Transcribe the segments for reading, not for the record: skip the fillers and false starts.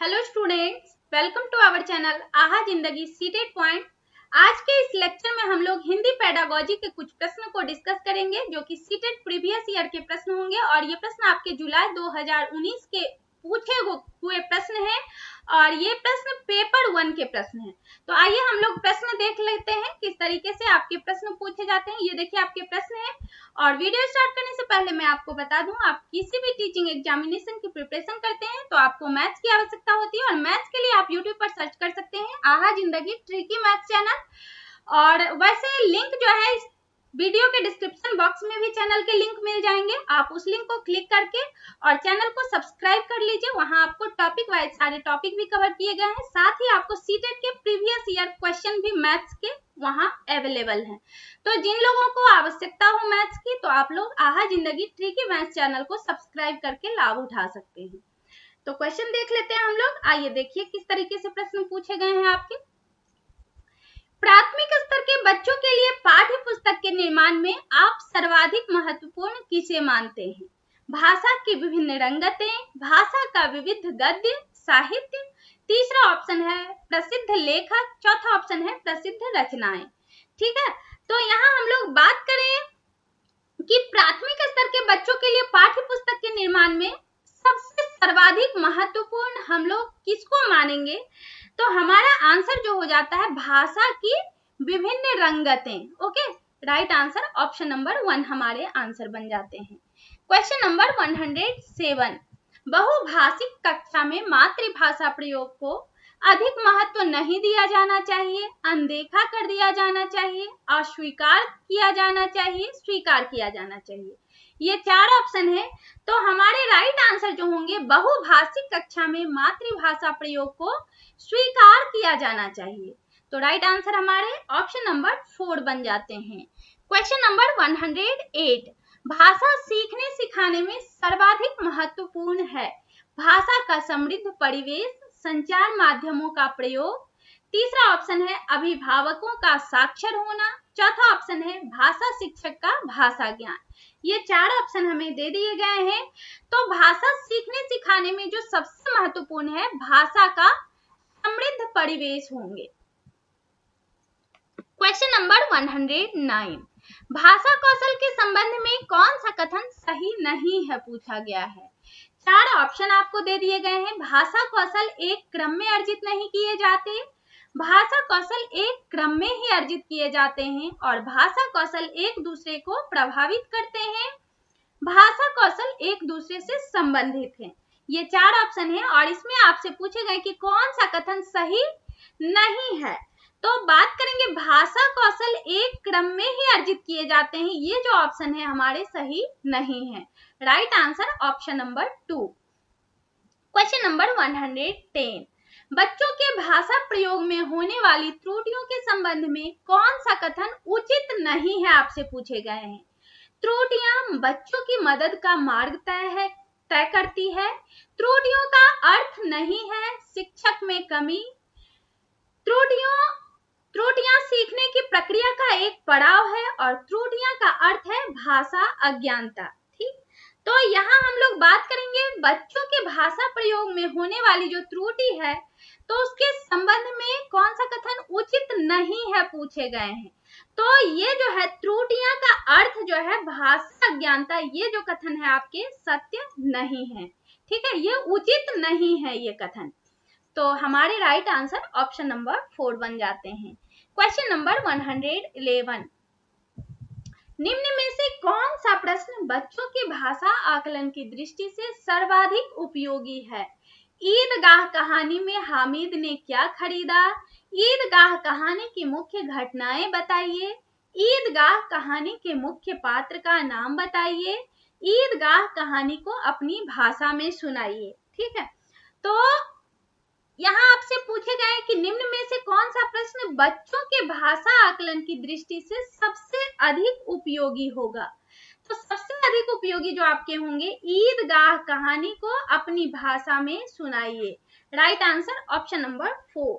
Hello students, welcome to our channel Aha Zindagi seated point. आज के इस लेक्चर में हम लोग हिंदी पेडागोजी के कुछ प्रश्न को डिस्कस करेंगे जो कि सीटेड प्रीवियस ईयर के प्रश्न होंगे और ये प्रश्न आपके जुलाई 2019 के पूछे हुए प्रश्न हैं और ये प्रश्न पेपर 1 के प्रश्न हैं। तो आइए हम लोग प्रश्न देख लेते हैं किस तरीके से आपके प्रश्न पूछे जाते हैं। ये देखिए आपके प्रश्न हैं और वीडियो स्टार्ट करने से पहले मैं आपको बता दूं, आप किसी भी टीचिंग एग्जामिनेशन की प्रिपरेशन करते हैं तो आपको मैथ्स की आवश्यकता होती है और मैथ्स के लिए आप यूट्यूब पर सर्च कर सकते हैं आहा जिंदगी ट्रिकी मैथ्स चैनल। और वैसे लिंक जो है इस वीडियो के डिस्क्रिप्शन बॉक्स में भी चैनल के लिंक मिल जाएंगे, आप उस लिंक को क्लिक करके और चैनल को सब्सक्राइब कर लीजिए। वहां आपको टॉपिक वाइज सारे टॉपिक भी कवर किए गए हैं, साथ ही आपको सीटेट के प्रीवियस ईयर क्वेश्चन भी मैथ्स के वहां अवेलेबल हैं। तो जिन लोगों को आवश्यकता हो मैथ्स की तो आप लोग आहा जिंदगी ट्रिकी मैथ्स चैनल को सब्सक्राइब करके लाभ उठा सकते हैं। तो क्वेश्चन देख लेते हैं हम लोग। आइए देखिए किस तरीके से प्रश्न पूछे गए हैं आपके। प्राथमिक स्तर के बच्चों के लिए पाठ्य पुस्तक के निर्माण में आप सर्वाधिक महत्वपूर्ण किसे मानते हैं? भाषा की विभिन्न रंगतें, भाषा का विविध गद्य साहित्य, तीसरा ऑप्शन है प्रसिद्ध लेखक, चौथा ऑप्शन है प्रसिद्ध रचनाएं। ठीक है, तो यहाँ हम लोग बात करें कि प्राथमिक स्तर के बच्चों के लिए पाठ्य पुस्तक के निर्माण में सबसे सर्वाधिक महत्वपूर्ण हम लोग किसको मानेंगे, तो हमारा आंसर जो हो जाता है भाषा की विभिन्न रंगतें। Okay, right answer option number 1 हमारे आंसर बन जाते हैं। क्वेश्चन नंबर 107, बहुभाषिक कक्षा में मातृभाषा प्रयोग को अधिक महत्व नहीं दिया जाना चाहिए, अनदेखा कर दिया जाना चाहिए, अस्वीकार किया जाना चाहिए, स्वीकार किया जाना चाहिए। ये 4 ऑप्शन है, तो हमारे राइट आंसर जो होंगे बहुभाषिक कक्षा में मातृभाषा प्रयोग को स्वीकार किया जाना चाहिए। तो राइट आंसर हमारे ऑप्शन नंबर 4 बन जाते हैं। क्वेश्चन नंबर 108, भाषा सीखने सिखाने में सर्वाधिक महत्वपूर्ण है भाषा का समृद्ध परिवेश, संचार माध्यमों का प्रयोग, तीसरा ऑप्शन है अभिभावकों का साक्षर होना, चौथा ऑप्शन है भाषा शिक्षक का भाषा ज्ञान। ये 4 ऑप्शन हमें दे दिए गए हैं। तो भाषा सीखने सिखाने में जो सबसे महत्वपूर्ण है भाषा का समृद्ध परिवेश होंगे। क्वेश्चन नंबर 109, भाषा कौशल के संबंध में कौन सा कथन सही नहीं है पूछा गया है। 4 ऑप्शन आपको दे दिए गए हैं। भाषा कौशल एक क्रम में अर्जित नहीं किए जाते, भाषा कौशल एक क्रम में ही अर्जित किए जाते हैं और भाषा कौशल एक दूसरे को प्रभावित करते हैं, भाषा कौशल एक दूसरे से संबंधित हैं। ये 4 ऑप्शन है और इसमें आपसे पूछे गए कि कौन सा कथन सही नहीं है। तो बात करेंगे भाषा कौशल एक क्रम में ही अर्जित किए जाते हैं, ये जो ऑप्शन है हमारे सही नहीं है। Right answer option number 2। Question number 110, बच्चों के भाषा प्रयोग में होने वाली त्रुटियों के संबंध में कौन सा कथन उचित नहीं है आपसे पूछे गए हैं। त्रुटियां बच्चों की मदद का मार्ग तय करती है, त्रुटियों का अर्थ नहीं है शिक्षक में कमी, त्रुटियां सीखने की प्रक्रिया का एक पड़ाव है और त्रुटियां का अर्थ है भाषा अज्ञानता। ठीक, तो यहाँ हम लोग बात करेंगे बच्चों के भाषा प्रयोग में होने वाली जो त्रुटि है तो उसके संबंध में कौन सा कथन उचित नहीं है पूछे गए हैं। तो ये जो है त्रुटियां का अर्थ जो है भाषा अज्ञानता, ये जो कथन है आपके सत्य नहीं है। ठीक है, ये उचित नहीं है ये कथन। तो हमारे राइट आंसर ऑप्शन नंबर 4 बन जाते हैं। क्वेश्चन नंबर 111, निम्न में से कौन सा प्रश्न बच्चों की भाषा आकलन की दृष्टि से सर्वाधिक उपयोगी है। ईदगाह कहानी में हामिद ने क्या खरीदा, ईदगाह कहानी की मुख्य घटनाएं बताइए, ईदगाह कहानी के मुख्य पात्र का नाम बताइए, ईदगाह कहानी को अपनी भाषा में सुनाइए। ठीक है, तो यहाँ आपसे पूछे गए कि निम्न में से कौन सा प्रश्न बच्चों के भाषा आकलन की दृष्टि से सबसे अधिक उपयोगी होगा। तो सबसे अधिक उपयोगी जो आपके होंगे ईदगाह कहानी को अपनी भाषा में सुनाइए। Right answer option number 4।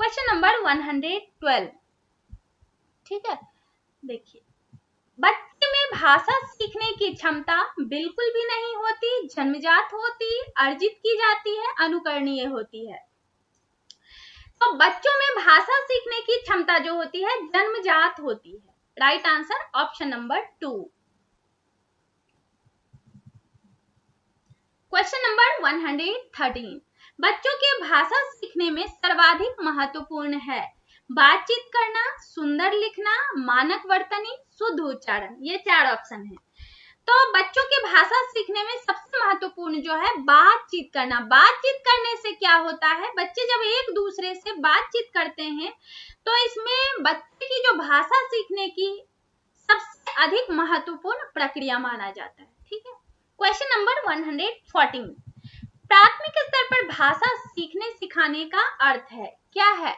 Question number 112, ठीक है, देखिए बच्चे में भाषा सीखने की क्षमता बिल्कुल भी नहीं होती, जन्मजात होती, अर्जित की जाती है, अनुकरणीय होती है। तो बच्चों में भाषा सीखने की क्षमता जो होती है जन्मजात होती है। Right answer option number 2। Question number 113, बच्चों के भाषा सीखने में सर्वाधिक महत्वपूर्ण है बातचीत करना, सुंदर लिखना, मानक वर्तनी, शुद्ध उच्चारण। ये 4 ऑप्शन है। तो बच्चों के भाषा सीखने में सबसे महत्वपूर्ण जो है बातचीत करना। बातचीत करने से क्या होता है, बच्चे जब एक दूसरे से बातचीत करते हैं तो इसमें बच्चे की जो भाषा सीखने की सबसे अधिक महत्वपूर्ण प्रक्रिया माना जाता है। ठीक है। क्वेश्चन नंबर 114, प्राथमिक स्तर पर भाषा सीखने सिखाने का अर्थ है क्या है?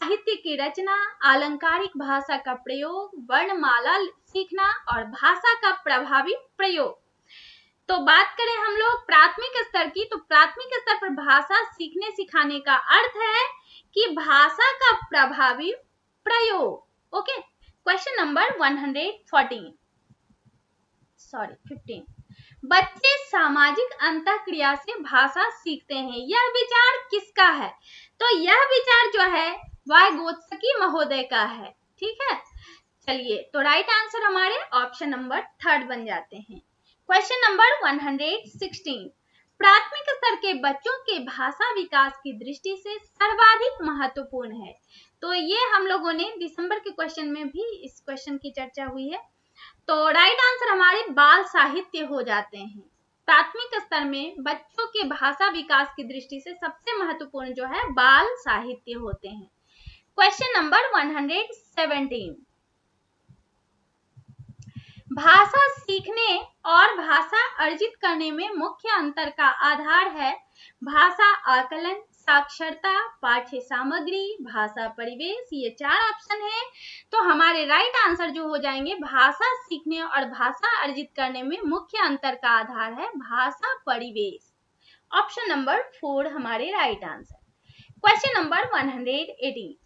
साहित्य की रचना, आलंकारिक भाषा का प्रयोग, वर्णमाला सीखना और भाषा का प्रभावी प्रयोग। तो बात करें हम लोग प्राथमिक स्तर की, तो प्राथमिक स्तर पर भाषा सीखने सिखाने का अर्थ है कि भाषा का प्रभावी प्रयोग। ओके। क्वेश्चन नंबर 15, बच्चे सामाजिक अंतःक्रिया से भाषा सीखते हैं, यह विचार किसका है? तो यह विचार जो है वाइगोत्स्की महोदय का है। ठीक है। चलिए, तो राइट आंसर हमारे ऑप्शन नंबर 3 बन जाते हैं। क्वेश्चन नंबर 116, प्राथमिक स्तर के बच्चों के भाषा विकास की दृष्टि से सर्वाधिक महत्वपूर्ण है। तो ये हम लोगों ने दिसंबर के क्वेश्चन में भी इस क्वेश्चन की चर्चा हुई है। तो राइट आंसर हमारे बाल साहित्य हो जाते हैं। प्राथमिक स्तर में बच्चों के भाषा विकास की दृष्टि से सबसे महत्वपूर्ण जो है बाल साहित्य होते हैं। क्वेश्चन नंबर 117, भाषा सीखने और भाषा अर्जित करने में मुख्य अंतर का आधार है भाषा आकलन, साक्षरता, पाठ्य सामग्री, भाषा परिवेश। ये 4 ऑप्शन है। तो हमारे राइट आंसर जो हो जाएंगे, भाषा सीखने और भाषा अर्जित करने में मुख्य अंतर का आधार है भाषा परिवेश। ऑप्शन नंबर 4 हमारे राइट आंसर। क्वेश्चन नंबर 118,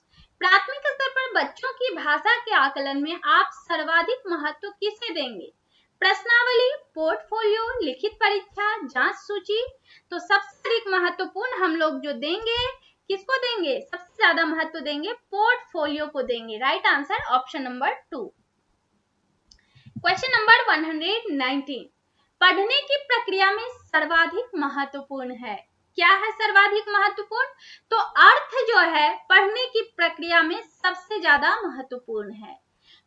प्राथमिक स्तर पर बच्चों की भाषा के आकलन में आप सर्वाधिक महत्व किसे देंगे? प्रश्नावली, पोर्टफोलियो, लिखित परीक्षा, जांच सूची। तो सबसे अधिक महत्वपूर्ण हम लोग जो देंगे, किसको देंगे? सबसे ज्यादा महत्व देंगे पोर्टफोलियो को देंगे। Right answer option number 2। Question number 119, पढ़ने की प्रक्रिया में सर्वाधिक महत्वपूर्ण है। क्या है सर्वाधिक महत्वपूर्ण? तो अर्थ जो है पढ़ने की प्रक्रिया में सबसे ज्यादा महत्वपूर्ण है।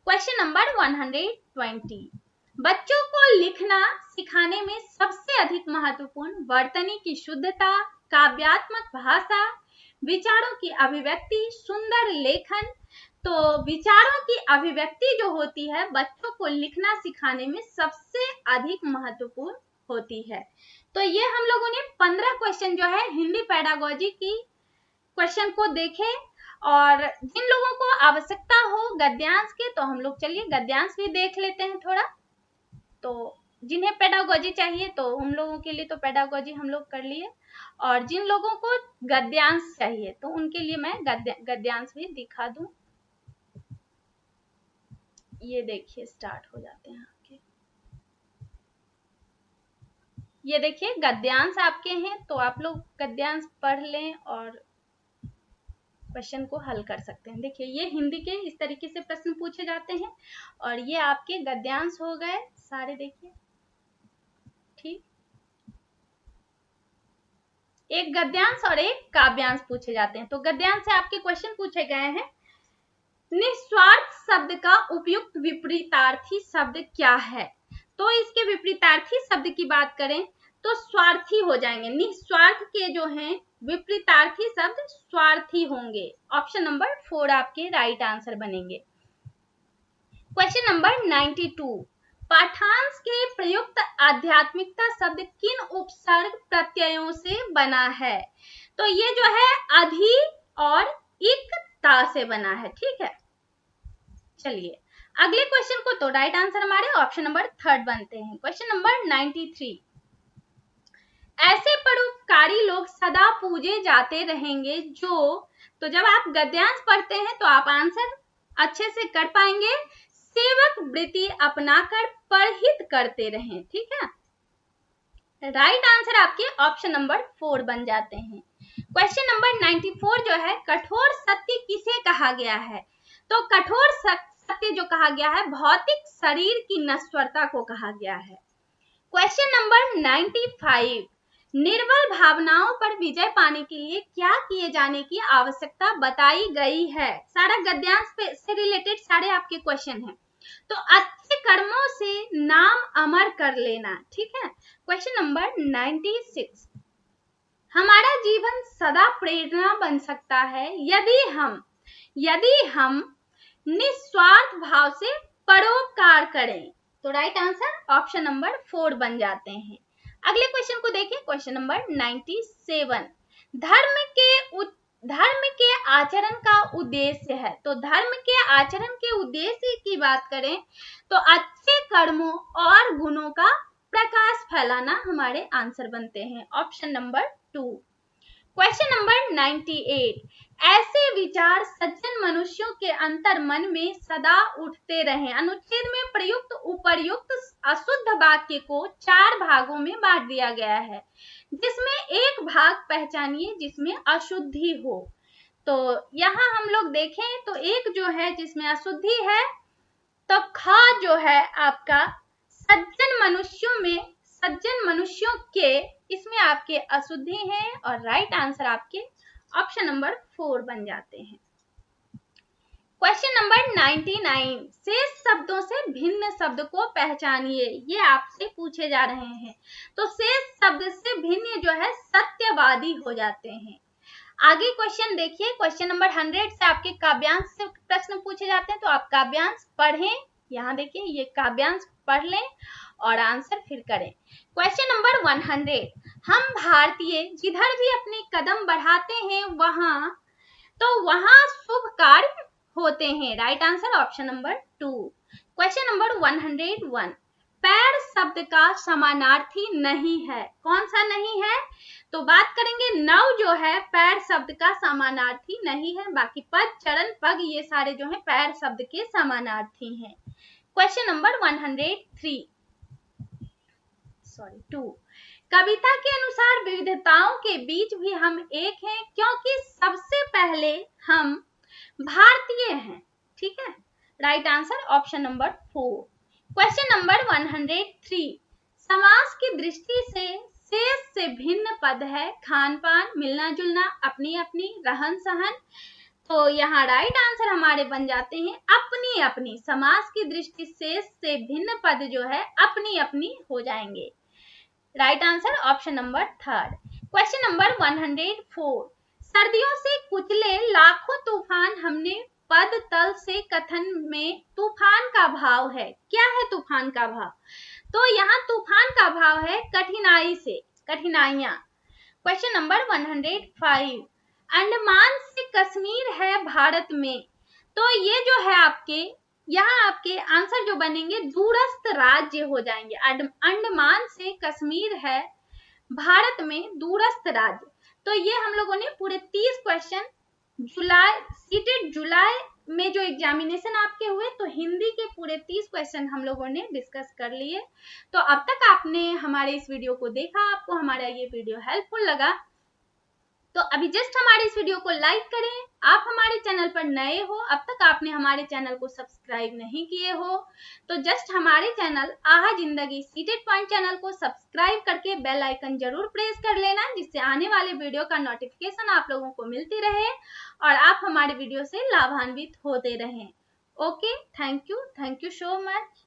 क्वेश्चन नंबर 120, बच्चों को लिखना सिखाने में सबसे अधिक महत्वपूर्ण वर्तनी की शुद्धता, काव्यात्मक भाषा, विचारों की अभिव्यक्ति, सुंदर लेखन। तो विचारों की अभिव्यक्ति जो होती है बच्चों को लिखना सिखाने में सबसे अधिक महत्वपूर्ण होती है। तो ये हम लोगों ने 15 क्वेश्चन जो है हिंदी पेडागोजी की क्वेश्चन को देखे। और जिन लोगों को आवश्यकता हो गद्यांश के, तो हम लोग चलिए गद्यांश भी देख लेते हैं थोड़ा। तो जिन्हें पेडागोजी चाहिए तो उन लोगों के लिए तो पेडागोजी हम लोग कर लिए, और जिन लोगों को गद्यांश चाहिए तो उनके लिए मैं गद्यांश भी दिखा दूं। ये देखिए स्टार्ट हो जाते हैं आपके। ये देखिए गद्यांश आपके हैं, तो आप लोग गद्यांश पढ़ लें और क्वेश्चन को हल कर सकते हैं। देखिए ये हिंदी के इस तरीके से प्रश्न पूछे जाते हैं, और ये आपके गद्यांश हो गए सारे। देखिए ठीक, एक गद्यांश और एक काव्यांश पूछे जाते हैं। तो गद्यांश से आपके क्वेश्चन पूछे गए हैं, निस्वार्थ शब्द का उपयुक्त विपरीतार्थी शब्द क्या है? तो इसके विपरीतार्थी शब्द की बात करें तो स्वार्थी हो जाएंगे। निस्वार्थ के जो हैं विपरीतार्थी शब्द स्वार्थी होंगे। ऑप्शन नंबर 4 आपके राइट आंसर बनेंगे। क्वेश्चन नंबर 92, पाठांश के प्रयुक्त आध्यात्मिकता शब्द किन उपसर्ग प्रत्ययों से बना है? तो ये जो है अधि और इकता से बना है। ठीक है। चलिए अगले क्वेश्चन को, तो राइट आंसर हमारे ऑप्शन नंबर 3 बनते हैं। क्वेश्चन नंबर 93, ऐसे परोपकारी लोग सदा पूजे जाते रहेंगे जो, तो जब आप गद्यांश पढ़ते हैं तो आप आंसर अच्छे से कर पाएंगे। सेवक वृत्ति अपनाकर परहित करते रहें। ठीक है, राइट आंसर आपके ऑप्शन नंबर 4 बन जाते हैं। क्वेश्चन नंबर 94 जो है, कठोर सत्य किसे कहा गया है? तो कठोर सत्य जो कहा गया है, भौतिक शरीर की नश्वरता को कहा गया है। क्वेश्चन नंबर 95, निर्बल भावनाओं पर विजय पाने के लिए क्या किए जाने की आवश्यकता बताई गई है? सारा गद्यांश से रिलेटेड सारे आपके क्वेश्चन हैं। तो अच्छे कर्मों से नाम अमर कर लेना। ठीक है, क्वेश्चन नंबर 96, हमारा जीवन सदा प्रेरणा बन सकता है यदि हम निस्वार्थ भाव से परोपकार करें। तो राइट आंसर ऑप्शन नंबर 4 बन जाते हैं। अगले क्वेश्चन को देखिए, क्वेश्चन नंबर 97, धर्म के आचरण का उद्देश्य है। तो धर्म के आचरण के उद्देश्य की बात करें तो अच्छे कर्मों और गुणों का प्रकाश फैलाना हमारे आंसर बनते हैं, ऑप्शन नंबर 2। क्वेश्चन नंबर 98, ऐसे विचार सज्जन मनुष्यों के अंतर मन में सदा उठते रहें। अनुच्छेद में प्रयुक्त उपर्युक्त अशुद्ध वाक्य को 4 भागों में बांट दिया गया है, जिसमें एक भाग पहचानिए जिसमें अशुद्धि हो। तो यहाँ हम लोग देखें तो एक जो है जिसमें अशुद्धि है, तो ख जो है आपका सज्जन मनुष्यों के, इसमें आपके अशुद्धि है और राइट आंसर आपके ऑप्शन नंबर 4 बन जाते हैं। क्वेश्चन नंबर 99, शेष शब्दों से भिन्न शब्द को पहचानिए। ये आपसे पूछे जा रहे हैं। तो शेष शब्द से भिन्न जो है सत्यवादी हो जाते हैं। आगे क्वेश्चन देखिए, क्वेश्चन नंबर 100 से आपके काव्यांश से प्रश्न पूछे जाते हैं। तो आप काव्यांश पढ़ें, यहाँ देखिए ये काव्यांश पढ़ लें और आंसर फिर करें। क्वेश्चन नंबर 100, हम भारतीय जिधर भी अपने कदम बढ़ाते हैं वहां शुभ कार्य होते हैं। Right answer option number 2। Question number 101, पैर शब्द का समानार्थी नहीं है। कौन सा नहीं है? तो बात करेंगे नव जो है पैर शब्द का समानार्थी नहीं है, बाकी पद, चरण, पग ये सारे जो है पैर शब्द के समानार्थी हैं। क्वेश्चन नंबर 2, कविता के अनुसार विविधताओं के बीच भी हम एक हैं क्योंकि सबसे पहले हम भारतीय हैं। ठीक है, right answer option number 4। Question number 103, समास की दृष्टि से शेष से भिन्न पद है खान पान, मिलना जुलना, अपनी अपनी, रहन सहन। तो यहाँ राइट आंसर हमारे बन जाते हैं अपनी अपनी। समास की दृष्टि शेष से भिन्न पद जो है अपनी अपनी हो जाएंगे। Right answer option number 3। Question number 104, सर्दियों से कुचले लाखों तूफान हमने पद तल से कथन में तूफान का भाव है। क्या है तूफान का भाव? तो यहाँ तूफान का भाव है कठिनाई से, कठिनाइयां। क्वेश्चन नंबर 105, अंडमान से कश्मीर है भारत में। तो ये जो है आपके यहाँ आपके आंसर जो बनेंगे दूरस्थ राज्य हो जाएंगे। अंडमान से कश्मीर है भारत में दूरस्थ राज्य। तो ये हम लोगों ने पूरे 30 क्वेश्चन जुलाई में जो एग्जामिनेशन आपके हुए, तो हिंदी के पूरे 30 क्वेश्चन हम लोगों ने डिस्कस कर लिए। तो अब तक आपने हमारे इस वीडियो को देखा, आपको हमारा ये वीडियो हेल्पफुल लगा, तो अभी जस्ट हमारे इस वीडियो को लाइक करें। आप हमारे चैनल पर नए हो, अब तक आपने हमारे चैनल को सब्सक्राइब नहीं किए हो, तो जस्ट हमारे channel Aha Zindagi seated point channel को सब्सक्राइब करके बेल आइकन जरूर प्रेस कर लेना, जिससे आने वाले वीडियो का नोटिफिकेशन आप लोगों को मिलती रहे और आप हमारे वीडियो से लाभान्वित होते रहें। Okay, thank you so much.